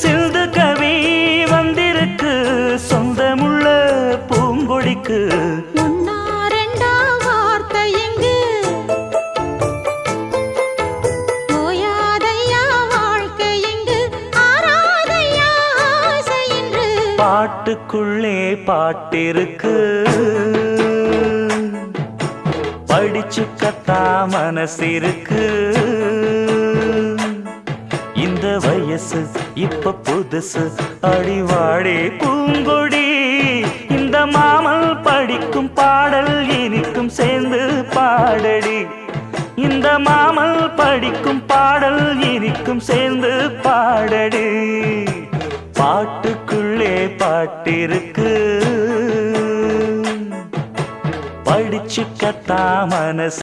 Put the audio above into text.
சிந்து கவி வந்திருக்கு சொந்தமுள்ள பூங்கொடிக்கு. பாட்டுக்குள்ளே பாட்டிருக்கு படிச்சுக்கத்தா மனசிருக்கு. இந்த வயசு இப்ப புதுசு அடிவாடி பூங்கொடி. இந்த மாமல் படிக்கும் பாடல் இனிக்கும் சேர்ந்து பாடடி. இந்த மாமல் படிக்கும் பாடல் இனிக்கும் சேர்ந்து பாடடி. பாட்டுக்குள்ளே பாட்டிருக்கு படிச்சுக்கத்தா மனசு.